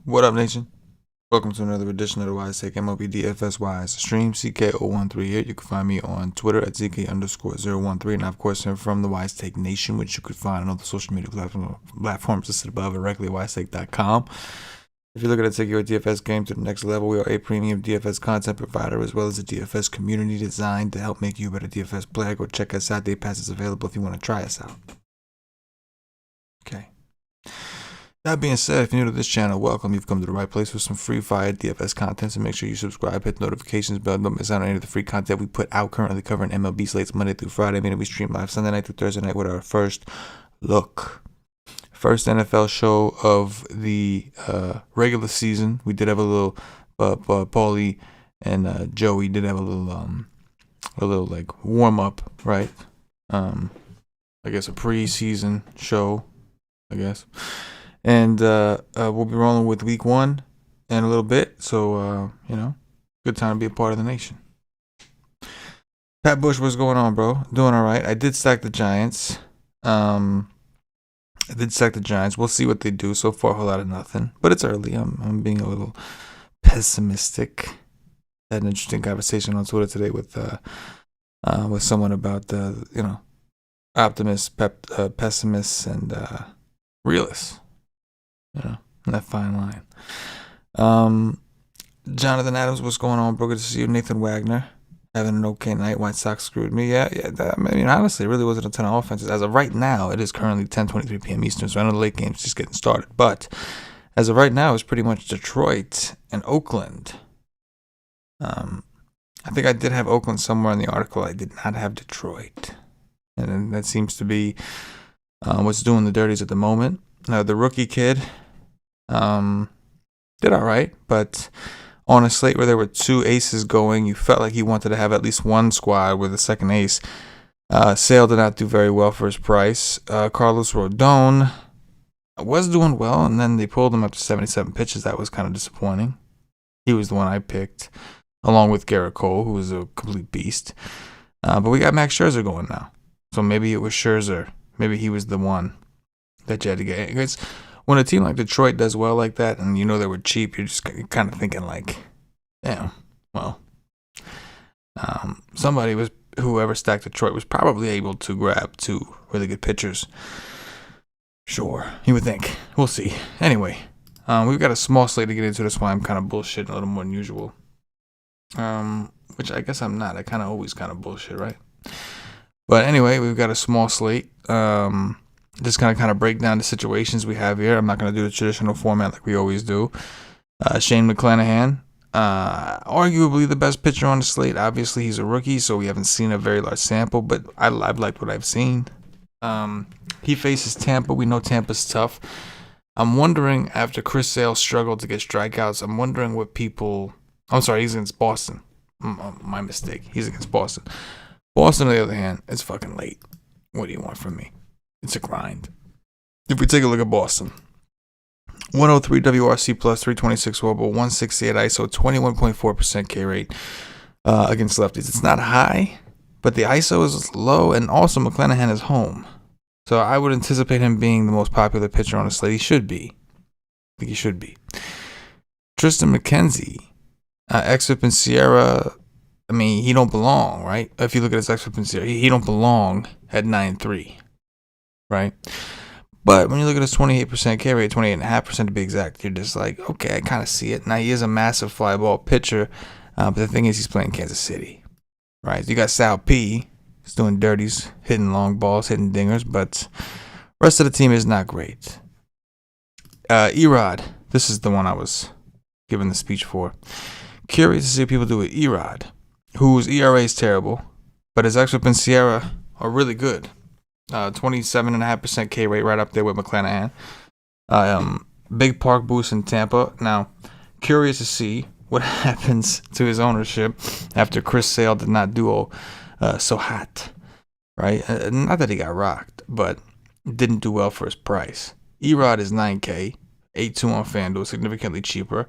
What up, nation? Welcome to another edition of the WiseTake MLB DFS Wise stream. CK013 here. You can find me on Twitter at ZK_013, and of course I'm from the WiseTake Nation, which you could find on all the social media platforms listed above directly at WiseTake.com. If you're looking to take your DFS game to the next level, we are a premium DFS content provider as well as a DFS community designed to help make you a better DFS player. Go check us out. Day Pass is available if you want to try us out. Okay. That being said, if you're new to this channel, welcome. You've come to the right place for some free fire DFS content, so make sure you subscribe, hit the notifications bell, don't miss out on any of the free content we put out, currently covering MLB slates Monday through Friday, meaning we stream live Sunday night through Thursday night with our first NFL show of the regular season. We did have a little, Paulie and Joey did have a little like warm up, right? I guess a preseason show, I guess. And we'll be rolling with week one in a little bit. So, good time to be a part of the nation. Pat Bush, what's going on, bro? Doing all right. I did stack the Giants. We'll see what they do. So far, a whole lot of nothing. But it's early. I'm being a little pessimistic. Had an interesting conversation on Twitter today with someone about, optimists, pessimists, and realists. That fine line. Jonathan Adams, what's going on, bro? Good to see you. Nathan Wagner, having an okay night. White Sox screwed me. Yeah. Honestly, it really wasn't a ton of offenses. As of right now, it is currently 10:23 p.m. Eastern, so I know the late game's just getting started. But as of right now, it's pretty much Detroit and Oakland. I think I did have Oakland somewhere in the article. I did not have Detroit. And that seems to be what's doing the dirties at the moment. Now, the rookie kid did all right, but on a slate where there were two aces going, you felt like he wanted to have at least one squad with a second ace. Sale did not do very well for his price. Carlos Rodon was doing well, and then they pulled him up to 77 pitches. That was kind of disappointing. He was the one I picked, along with Garrett Cole, who was a complete beast. But we got Max Scherzer going now. So maybe it was Scherzer. Maybe he was the one that you had to get. Because when a team like Detroit does well like that, and you know they were cheap, you're just kind of thinking like, damn, well, whoever stacked Detroit was probably able to grab two really good pitchers. Sure, you would think. We'll see. Anyway, we've got a small slate to get into. That's why I'm kind of bullshitting a little more than usual. Which I guess I'm not. I kind of always kind of bullshit, right? But anyway, we've got a small slate. Just kind of break down the situations we have here. I'm not going to do the traditional format like we always do. Shane McClanahan, arguably the best pitcher on the slate. Obviously, he's a rookie, so we haven't seen a very large sample, but I've liked what I've seen. He faces Tampa. We know Tampa's tough. I'm wondering, after Chris Sale struggled to get strikeouts, I'm wondering what people... I'm sorry, he's against Boston. My mistake. He's against Boston. Boston, on the other hand, it's fucking late. What do you want from me? It's a grind. If we take a look at Boston, 103 WRC plus, 326 wOBA, 168 ISO, 21.4% K rate against lefties. It's not high, but the ISO is low, and also McClanahan is home. So I would anticipate him being the most popular pitcher on the slate. He should be. I think he should be. Tristan McKenzie, XFIP and Sierra. I mean, he don't belong, right? If you look at his XFIP and Sierra, he don't belong at 9.3. Right? But when you look at his 28% K rate, 28.5% to be exact, you're just like, okay, I kind of see it. Now, he is a massive fly ball pitcher, but the thing is, he's playing Kansas City, right? You got Sal P. He's doing dirties, hitting long balls, hitting dingers, but the rest of the team is not great. Erod, this is the one I was giving the speech for. Curious to see what people do with Erod, whose ERA is terrible, but his XFIP and Sierra are really good. 27.5% K rate, right up there with McClanahan. Big park boost in Tampa. Now, curious to see what happens to his ownership after Chris Sale did not do so hot, right? Not that he got rocked, but didn't do well for his price. Erod is 9K, 8.2 on FanDuel, significantly cheaper.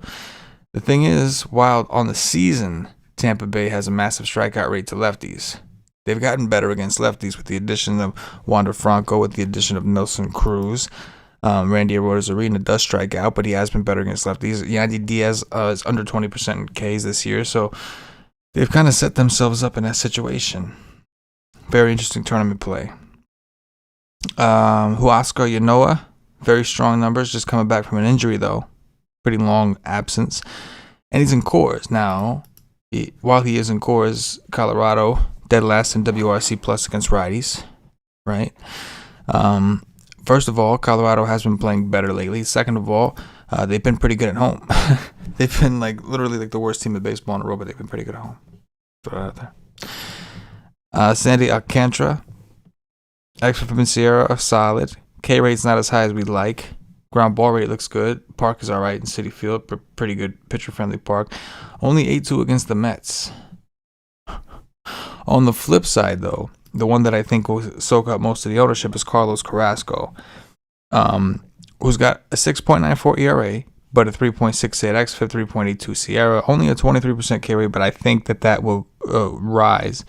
The thing is, while on the season, Tampa Bay has a massive strikeout rate to lefties, they've gotten better against lefties with the addition of Wander Franco, with the addition of Nelson Cruz. Randy Arozarena does strike out, but he has been better against lefties. Yandy Diaz is under 20% in Ks this year, so they've kind of set themselves up in that situation. Very interesting tournament play. Huascar Yanoa, very strong numbers, just coming back from an injury though. Pretty long absence. And he's in Coors. Now, while he is in Coors, Colorado, dead last in WRC plus against righties, right? First of all, Colorado has been playing better lately. Second of all, they've been pretty good at home. They've been literally the worst team in baseball in a row, but they've been pretty good at home. Throw it out there. Sandy Alcantara, extra from Sierra, solid. K rate's not as high as we'd like. Ground ball rate looks good. Park is all right in Citi Field. Pretty good pitcher-friendly park. Only 8-2 against the Mets. On the flip side, though, the one that I think will soak up most of the ownership is Carlos Carrasco, who's got a 6.94 ERA, but a 3.68 xFIP, 3.82 Sierra, only a 23% K rate, but I think that will rise.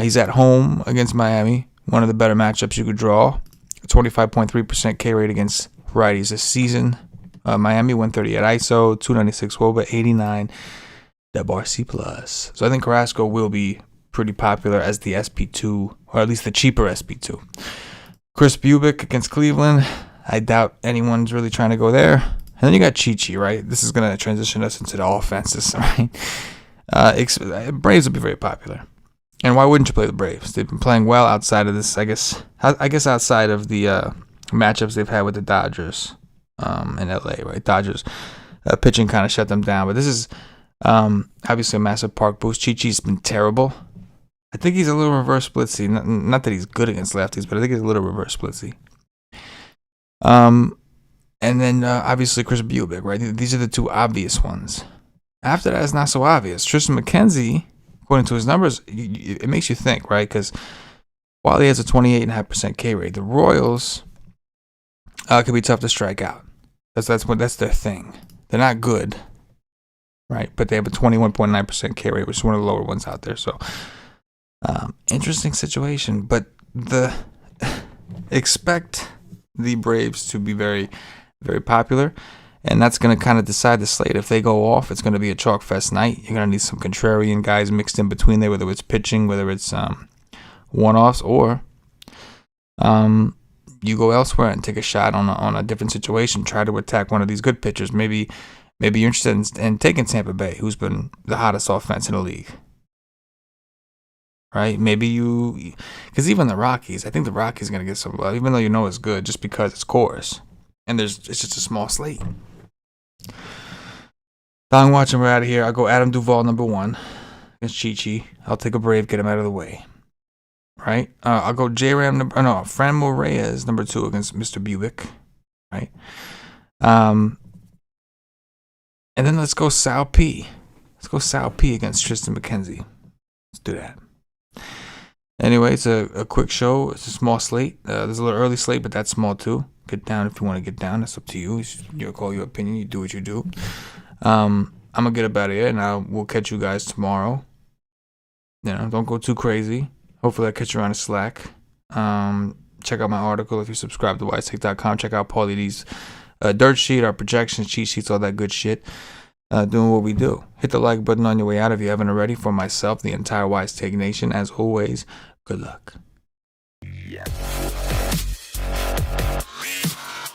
He's at home against Miami, one of the better matchups you could draw. 25.3% K rate against righties this season. Miami 138 ISO, 296 WOBA, 89 WRC plus. So I think Carrasco will be pretty popular as the SP2, or at least the cheaper SP2. Chris Bubic against Cleveland. I doubt anyone's really trying to go there. And then you got Chi-Chi, right? This is going to transition us into the offenses, right? Braves will be very popular. And why wouldn't you play the Braves? They've been playing well outside of this, I guess outside of the matchups they've had with the Dodgers in LA, right? Dodgers pitching kind of shut them down. But this is obviously a massive park boost. Chi-Chi's been terrible. I think he's a little reverse splitsy. Not that he's good against lefties, but I think he's a little reverse splitsy. And then obviously Chris Bubic, right? These are the two obvious ones. After that, it's not so obvious. Tristan McKenzie, according to his numbers, it makes you think, right? Because while he has a 28.5% K rate, the Royals could be tough to strike out. That's their thing. They're not good, right? But they have a 21.9% K rate, which is one of the lower ones out there. So interesting situation. But expect the Braves to be very, very popular. And that's going to kind of decide the slate. If they go off, it's going to be a chalk fest night. You're going to need some contrarian guys mixed in between there, whether it's pitching, whether it's one-offs, or you go elsewhere and take a shot on a different situation. Try to attack one of these good pitchers. Maybe you're interested in taking Tampa Bay, who's been the hottest offense in the league. Right? Because even the Rockies, I think the Rockies are going to get some love, even though it's good, just because it's Coors. And it's just a small slate. Long watching, we're out of here. I'll go Adam Duvall, number 1 against Chi-Chi. I'll take a Brave, get him out of the way. Right? I'll go Franmil Reyes, number 2 against Mr. Bubic. Right? And then let's go Sal P. Let's go Sal P against Tristan McKenzie. Let's do that. Anyway, it's a quick show. It's a small slate. There's a little early slate, but that's small too. Get down if you want to get down. That's up to you. It's your call, your opinion. You do what you do. I'm going to get up out of here, and we'll catch you guys tomorrow. Don't go too crazy. Hopefully I catch you on the Slack. Check out my article if you subscribe to WiseTake.com. Check out Paulie D's dirt sheet, our projections, cheat sheets, all that good shit. Doing what we do. Hit the like button on your way out if you haven't already. For myself, the entire WiseTake Nation, as always, good luck. Yeah.